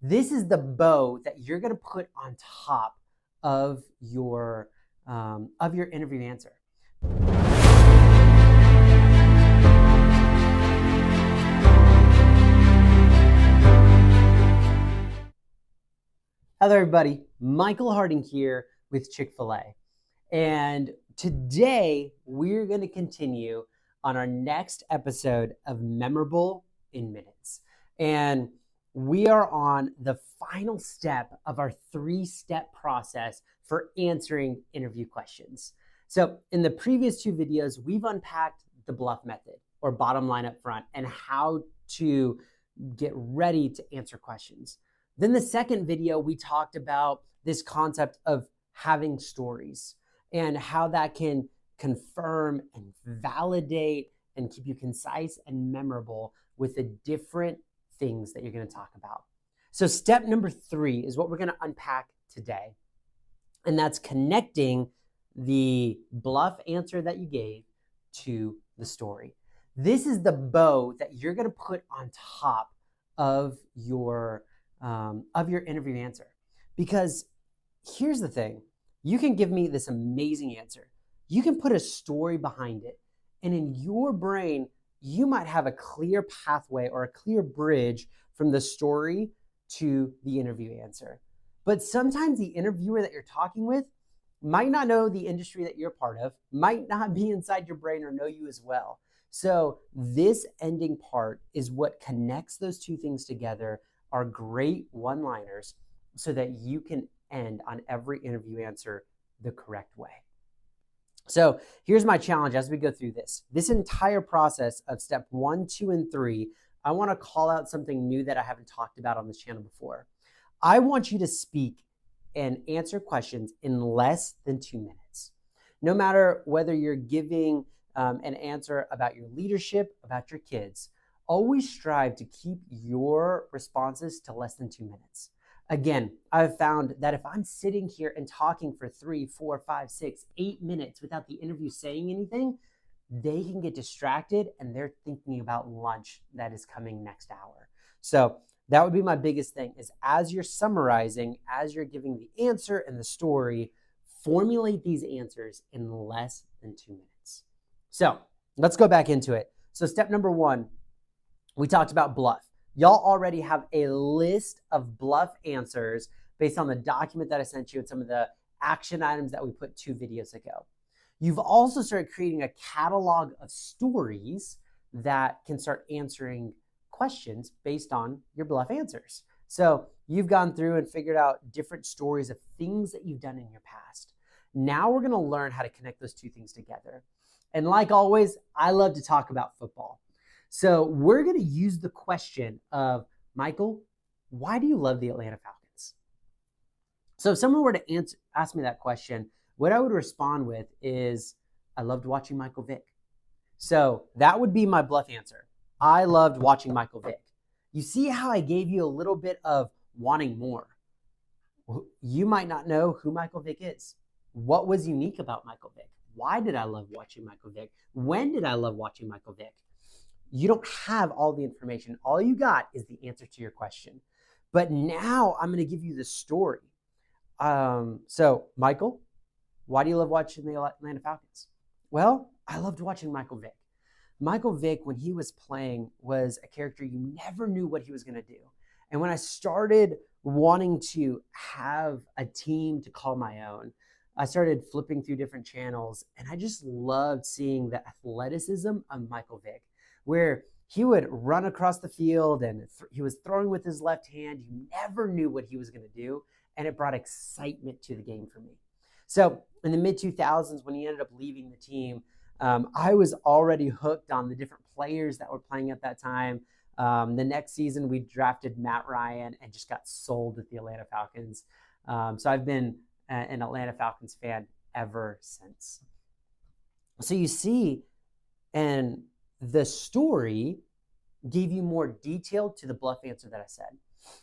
This is the bow that you're going to put on top of your interview answer. Hello, everybody. Michael Harding here with Chick-fil-A. And today we're going to continue on our next episode of Memorable in Minutes. And we are on the final step of our 3-step process for answering interview questions. So in the previous 2 videos, we've unpacked the B.L.U.F method, or bottom line up front, and how to get ready to answer questions. Then the second video, we talked about this concept of having stories and how that can confirm and validate and keep you concise and memorable with the different things that you're going to talk about. So step number 3 is what we're going to unpack today. And that's connecting the B.L.U.F answer that you gave to the story. This is the bow that you're going to put on top of your interview answer. Because here's the thing, you can give me this amazing answer. You can put a story behind it, and in your brain, you might have a clear pathway or a clear bridge from the story to the interview answer. But sometimes the interviewer that you're talking with might not know the industry that you're part of, might not be inside your brain or know you as well. So this ending part is what connects those 2 things together, are great one-liners, so that you can end on every interview answer the correct way. So here's my challenge as we go through this entire process of step 1, 2, and 3. I want to call out something new that I haven't talked about on this channel before. I want you to speak and answer questions in less than 2 minutes. No matter whether you're giving an answer about your leadership, about your kids, always strive to keep your responses to less than 2 minutes. Again, I've found that if I'm sitting here and talking for 3, 4, 5, 6, 8 minutes without the interview saying anything, they can get distracted and they're thinking about lunch that is coming next hour. So that would be my biggest thing, is as you're summarizing, as you're giving the answer and the story, formulate these answers in less than 2 minutes. So let's go back into it. So step number 1, we talked about B.L.U.F. Y'all already have a list of B.L.U.F answers based on the document that I sent you and some of the action items that we put 2 videos ago. You've also started creating a catalog of stories that can start answering questions based on your B.L.U.F answers. So you've gone through and figured out different stories of things that you've done in your past. Now we're going to learn how to connect those 2 things together. And like always, I love to talk about football. So we're going to use the question of, Michael, why do you love the Atlanta Falcons? So if someone were to ask me that question, what I would respond with is, I loved watching Michael Vick. So that would be my B.L.U.F answer. I loved watching Michael Vick. You see how I gave you a little bit of wanting more. You might not know who Michael Vick is. What was unique about Michael Vick? Why did I love watching Michael Vick? When did I love watching Michael Vick? You don't have all the information. All you got is the answer to your question. But now I'm going to give you the story. So, Michael, why do you love watching the Atlanta Falcons? Well, I loved watching Michael Vick. Michael Vick, when he was playing, was a character you never knew what he was going to do. And when I started wanting to have a team to call my own, I started flipping through different channels, and I just loved seeing the athleticism of Michael Vick, where he would run across the field and he was throwing with his left hand. You never knew what he was going to do, and it brought excitement to the game for me. So in the mid-2000s, when he ended up leaving the team, I was already hooked on the different players that were playing at that time. The next season, we drafted Matt Ryan and just got sold with the Atlanta Falcons. So I've been an Atlanta Falcons fan ever since. So you see, and the story gave you more detail to the B.L.U.F answer that I said.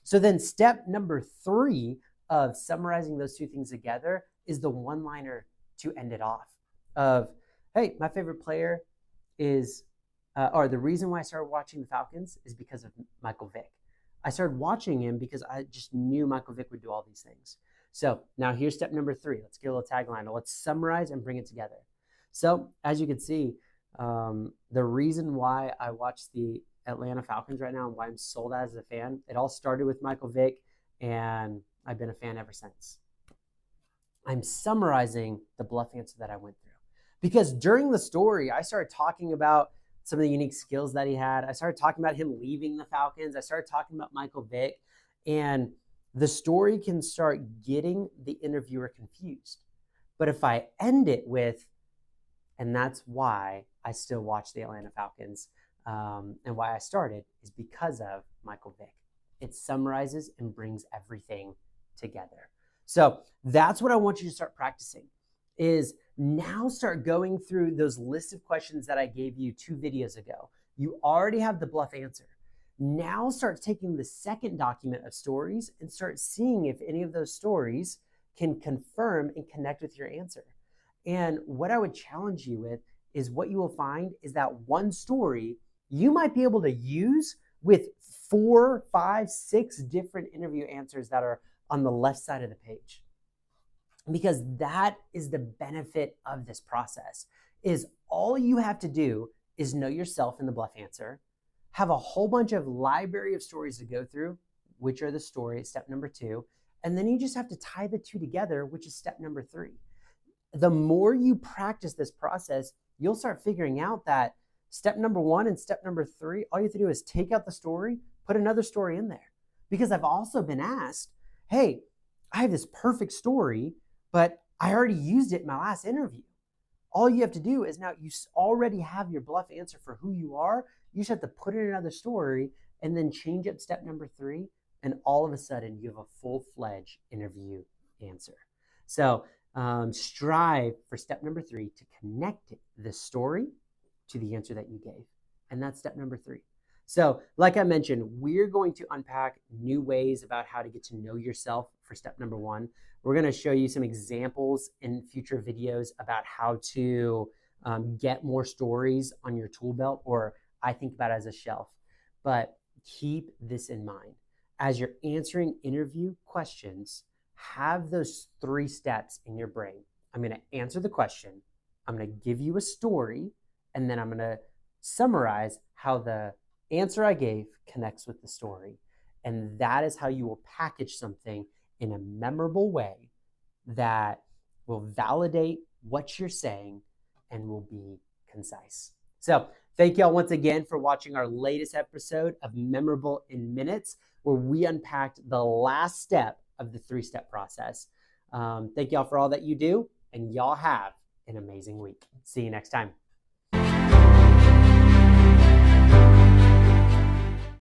So then step number 3 of summarizing those 2 things together is the one-liner to end it off of, hey, my favorite player is, or the reason why I started watching the Falcons is because of Michael Vick. I started watching him because I just knew Michael Vick would do all these things. So now here's step number 3. Let's get a little tagline. Let's summarize and bring it together. So as you can see, the reason why I watch the Atlanta Falcons right now and why I'm sold out as a fan, it all started with Michael Vick, and I've been a fan ever since. I'm summarizing the B.L.U.F answer that I went through. Because during the story, I started talking about some of the unique skills that he had. I started talking about him leaving the Falcons. I started talking about Michael Vick. And the story can start getting the interviewer confused. But if I end it with, and that's why I still watch the Atlanta Falcons, and why I started, is because of Michael Vick. It summarizes and brings everything together. So that's what I want you to start practicing, is now start going through those lists of questions that I gave you 2 videos ago. You already have the B.L.U.F answer. Now start taking the second document of stories and start seeing if any of those stories can confirm and connect with your answer. And what I would challenge you with is what you will find is that one story you might be able to use with 4, 5, 6 different interview answers that are on the left side of the page. Because that is the benefit of this process, is all you have to do is know yourself in the B.L.U.F answer, have a whole bunch of library of stories to go through, which are the stories, step number 2, and then you just have to tie the 2 together, which is step number 3. The more you practice this process, you'll start figuring out that step number 1 and step number 3, all you have to do is take out the story, put another story in there. Because I've also been asked, hey, I have this perfect story, but I already used it in my last interview. All you have to do is now you already have your B.L.U.F answer for who you are. You just have to put in another story and then change up step number 3. And all of a sudden you have a full-fledged interview answer. So strive for step number 3 to connect the story to the answer that you gave. And that's step number 3. So like I mentioned, we're going to unpack new ways about how to get to know yourself for step number 1. We're going to show you some examples in future videos about how to get more stories on your tool belt, or I think about it as a shelf. But keep this in mind. As you're answering interview questions, have those 3 steps in your brain. I'm going to answer the question, I'm going to give you a story, and then I'm going to summarize how the answer I gave connects with the story. And that is how you will package something in a memorable way that will validate what you're saying and will be concise. So thank you all once again for watching our latest episode of Memorable in Minutes, where we unpacked the last step of the 3-step process. Thank y'all for all that you do, and y'all have an amazing week. See you next time.